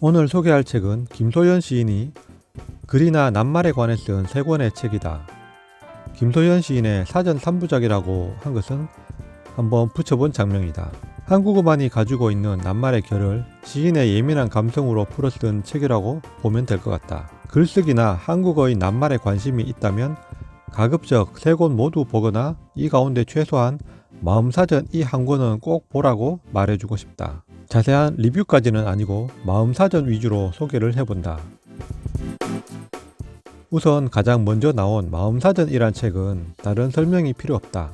오늘 소개할 책은 김소연 시인이 글이나 낱말에 관해 쓴 세 권의 책이다. 김소연 시인의 사전 3부작이라고 한 것은 한번 붙여본 장면이다. 한국어만이 가지고 있는 낱말의 결을 시인의 예민한 감성으로 풀어 쓴 책이라고 보면 될 것 같다. 글쓰기나 한국어의 낱말에 관심이 있다면 가급적 세 권 모두 보거나 이 가운데 최소한 마음사전 이 한 권은 꼭 보라고 말해주고 싶다. 자세한 리뷰까지는 아니고 마음사전 위주로 소개를 해본다. 우선 가장 먼저 나온 마음사전이란 책은 다른 설명이 필요 없다.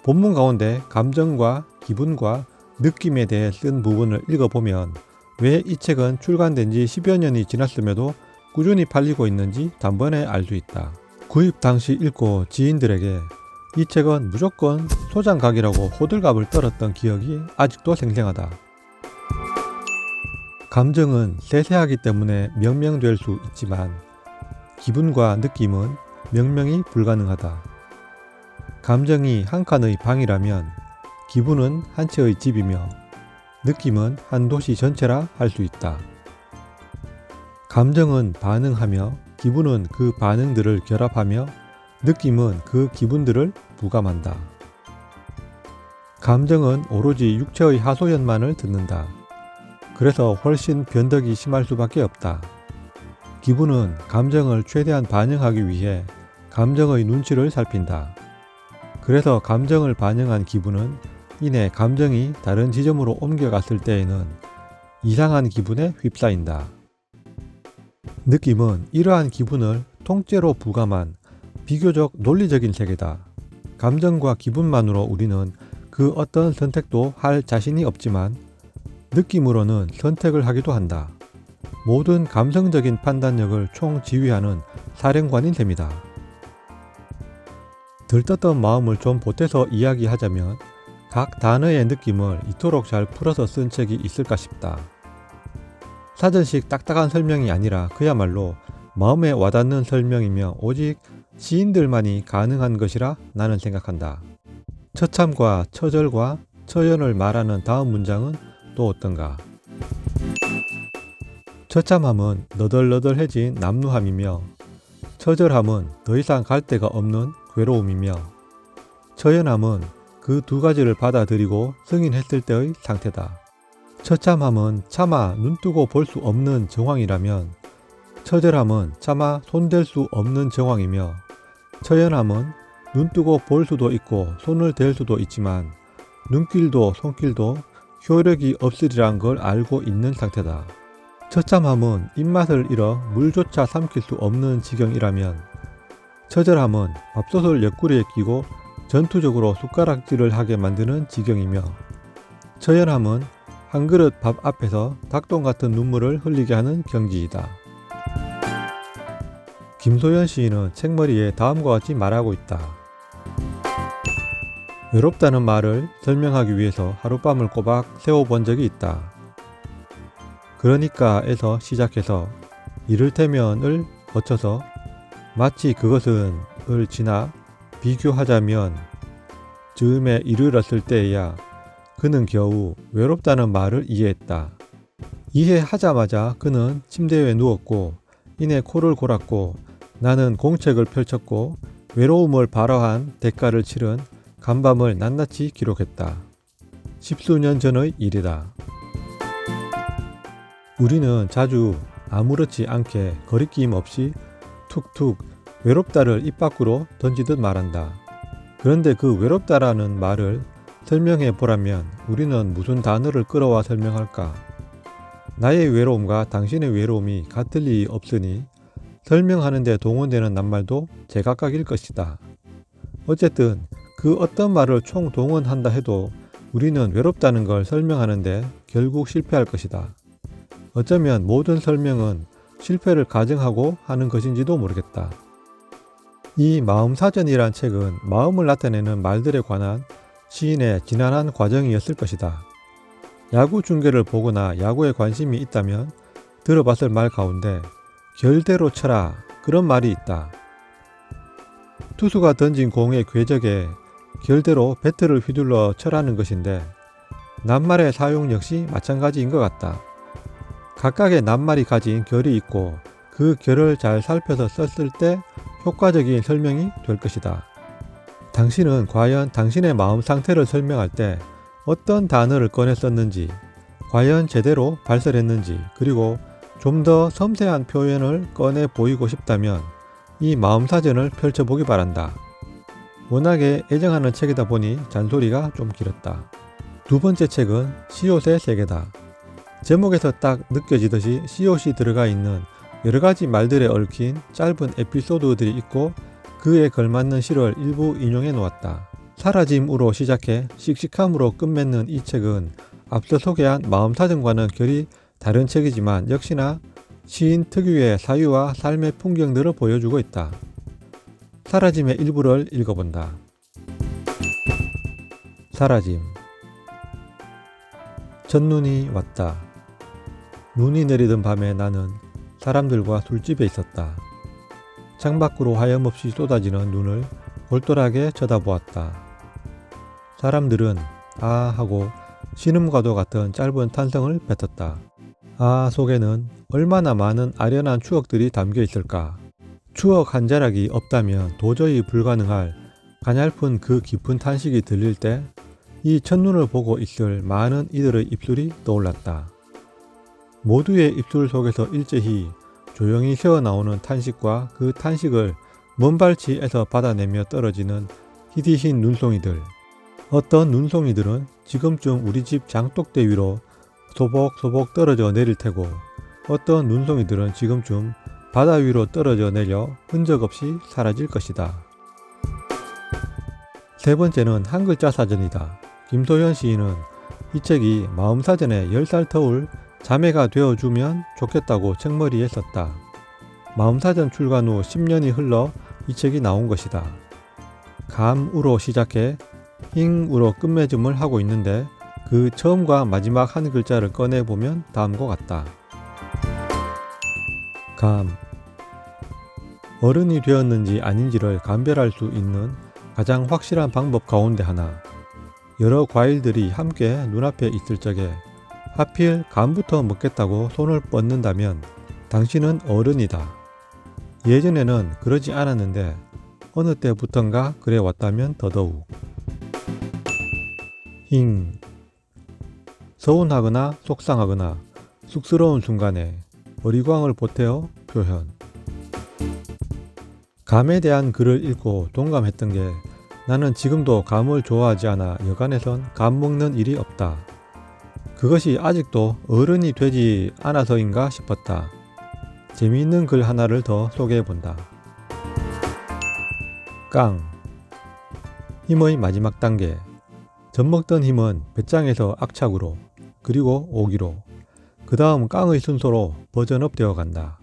본문 가운데 감정과 기분과 느낌에 대해 쓴 부분을 읽어보면 왜 이 책은 출간된 지 10여 년이 지났음에도 꾸준히 팔리고 있는지 단번에 알 수 있다. 구입 당시 읽고 지인들에게 이 책은 무조건 소장각이라고 호들갑을 떨었던 기억이 아직도 생생하다. 감정은 세세하기 때문에 명명될 수 있지만 기분과 느낌은 명명이 불가능하다. 감정이 한 칸의 방이라면 기분은 한 채의 집이며 느낌은 한 도시 전체라 할 수 있다. 감정은 반응하며 기분은 그 반응들을 결합하며 느낌은 그 기분들을 부감한다. 감정은 오로지 육체의 하소연만을 듣는다. 그래서 훨씬 변덕이 심할 수밖에 없다. 기분은 감정을 최대한 반영하기 위해 감정의 눈치를 살핀다. 그래서 감정을 반영한 기분은 이내 감정이 다른 지점으로 옮겨갔을 때에는 이상한 기분에 휩싸인다. 느낌은 이러한 기분을 통째로 부감한 비교적 논리적인 세계다. 감정과 기분만으로 우리는 그 어떤 선택도 할 자신이 없지만 느낌으로는 선택을 하기도 한다. 모든 감성적인 판단력을 총지휘하는 사령관인 셈이다. 들떴던 마음을 좀 보태서 이야기하자면 각 단어의 느낌을 이토록 잘 풀어서 쓴 책이 있을까 싶다. 사전식 딱딱한 설명이 아니라 그야말로 마음에 와닿는 설명이며 오직 시인들만이 가능한 것이라 나는 생각한다. 처참과 처절과 처연을 말하는 다음 문장은 또 어떤가? 처참함은 너덜너덜해진 남루함이며 처절함은 더 이상 갈 데가 없는 괴로움이며 처연함은 그 두 가지를 받아들이고 승인했을 때의 상태다. 처참함은 차마 눈뜨고 볼 수 없는 정황이라면 처절함은 차마 손댈 수 없는 정황이며 처연함은 눈뜨고 볼 수도 있고 손을 댈 수도 있지만 눈길도 손길도 효력이 없으리란 걸 알고 있는 상태다. 처참함은 입맛을 잃어 물조차 삼킬 수 없는 지경이라면 처절함은 밥솥을 옆구리에 끼고 전투적으로 숟가락질을 하게 만드는 지경이며 처연함은 한 그릇 밥 앞에서 닭똥 같은 눈물을 흘리게 하는 경지이다. 김소연 시인은 책머리에 다음과 같이 말하고 있다. 외롭다는 말을 설명하기 위해서 하룻밤을 꼬박 세워본 적이 있다. 그러니까에서 시작해서 이를테면을 거쳐서 마치 그것은 을 지나 비교하자면 즈음에 이르렀을 때에야 그는 겨우 외롭다는 말을 이해했다. 이해하자마자 그는 침대에 누웠고 이내 코를 골았고 나는 공책을 펼쳤고 외로움을 발화한 대가를 치른 간밤을 낱낱이 기록했다. 10수년 전의 일이다. 우리는 자주 아무렇지 않게 거리낌 없이 툭툭 외롭다를 입 밖으로 던지듯 말한다. 그런데 그 외롭다라는 말을 설명해 보라면 우리는 무슨 단어를 끌어와 설명할까? 나의 외로움과 당신의 외로움이 같을 리 없으니 설명하는 데 동원되는 낱말도 제각각일 것이다. 어쨌든 그 어떤 말을 총동원한다 해도 우리는 외롭다는 걸 설명하는데 결국 실패할 것이다. 어쩌면 모든 설명은 실패를 가정하고 하는 것인지도 모르겠다. 이 마음사전이란 책은 마음을 나타내는 말들에 관한 시인의 지난한 과정이었을 것이다. 야구 중계를 보거나 야구에 관심이 있다면 들어봤을 말 가운데 결대로 쳐라 그런 말이 있다. 투수가 던진 공의 궤적에 결대로 배트를 휘둘러 쳐라는 것인데 낱말의 사용 역시 마찬가지인 것 같다. 각각의 낱말이 가진 결이 있고 그 결을 잘 살펴서 썼을 때 효과적인 설명이 될 것이다. 당신은 과연 당신의 마음 상태를 설명할 때 어떤 단어를 꺼내 썼는지, 과연 제대로 발설했는지, 그리고 좀 더 섬세한 표현을 꺼내 보이고 싶다면 이 마음사전을 펼쳐보기 바란다. 워낙에 애정하는 책이다 보니 잔소리가 좀 길었다. 두 번째 책은 시옷의 세계다. 제목에서 딱 느껴지듯이 시옷이 들어가 있는 여러가지 말들에 얽힌 짧은 에피소드들이 있고 그에 걸맞는 시를 일부 인용해 놓았다. 사라짐으로 시작해 씩씩함으로 끝맺는 이 책은 앞서 소개한 마음사전과는 결이 다른 책이지만 역시나 시인 특유의 사유와 삶의 풍경들을 보여주고 있다. 사라짐의 일부를 읽어본다. 사라짐. 첫눈이 왔다. 눈이 내리던 밤에 나는 사람들과 술집에 있었다. 창밖으로 하염없이 쏟아지는 눈을 골똘하게 쳐다보았다. 사람들은 아 하고 신음과도 같은 짧은 탄성을 뱉었다. 아 속에는 얼마나 많은 아련한 추억들이 담겨 있을까. 추억 한 자락이 없다면 도저히 불가능할 가냘픈 그 깊은 탄식이 들릴 때 이 첫눈을 보고 있을 많은 이들의 입술이 떠올랐다. 모두의 입술 속에서 일제히 조용히 새어나오는 탄식과 그 탄식을 먼발치에서 받아내며 떨어지는 희디신 눈송이들. 어떤 눈송이들은 지금쯤 우리 집 장독대 위로 소복소복 떨어져 내릴 테고 어떤 눈송이들은 지금쯤 바다 위로 떨어져 내려 흔적 없이 사라질 것이다. 세 번째는 한 글자 사전이다. 김소연 시인은 이 책이 마음사전에 10살 터울 자매가 되어주면 좋겠다고 책머리에 썼다. 마음사전 출간 후 10년이 흘러 이 책이 나온 것이다. 감으로 시작해 힝으로 끝맺음을 하고 있는데 그 처음과 마지막 한 글자를 꺼내보면 다음과 같다. 감. 어른이 되었는지 아닌지를 감별할 수 있는 가장 확실한 방법 가운데 하나. 여러 과일들이 함께 눈앞에 있을 적에 하필 감부터 먹겠다고 손을 뻗는다면 당신은 어른이다. 예전에는 그러지 않았는데 어느 때부턴가 그래 왔다면 더더욱. 힝. 서운하거나 속상하거나 쑥스러운 순간에 어리광을 보태어 표현. 감에 대한 글을 읽고 동감했던 게 나는 지금도 감을 좋아하지 않아 여간에선 감 먹는 일이 없다. 그것이 아직도 어른이 되지 않아서인가 싶었다. 재미있는 글 하나를 더 소개해본다. 깡. 힘의 마지막 단계. 젖먹던 힘은 배짱에서 악착으로, 그리고 오기로, 그 다음 깡의 순서로 버전업 되어 간다.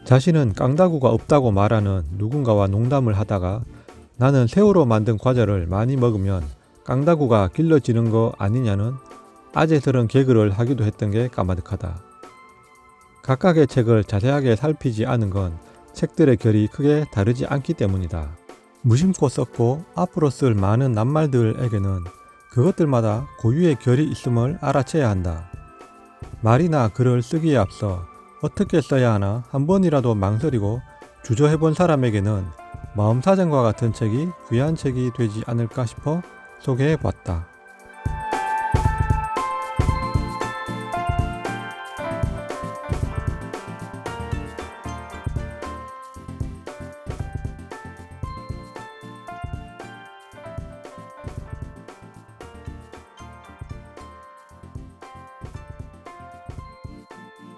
자신은 깡다구가 없다고 말하는 누군가와 농담을 하다가 나는 새우로 만든 과자를 많이 먹으면 깡다구가 길러지는 거 아니냐는 아재스러운 개그를 하기도 했던 게 까마득하다. 각각의 책을 자세하게 살피지 않은 건 책들의 결이 크게 다르지 않기 때문이다. 무심코 썼고 앞으로 쓸 많은 낱말들에게는 그것들마다 고유의 결이 있음을 알아채야 한다. 말이나 글을 쓰기에 앞서 어떻게 써야 하나 한 번이라도 망설이고 주저해본 사람에게는 마음사전과 같은 책이 귀한 책이 되지 않을까 싶어 소개해봤다.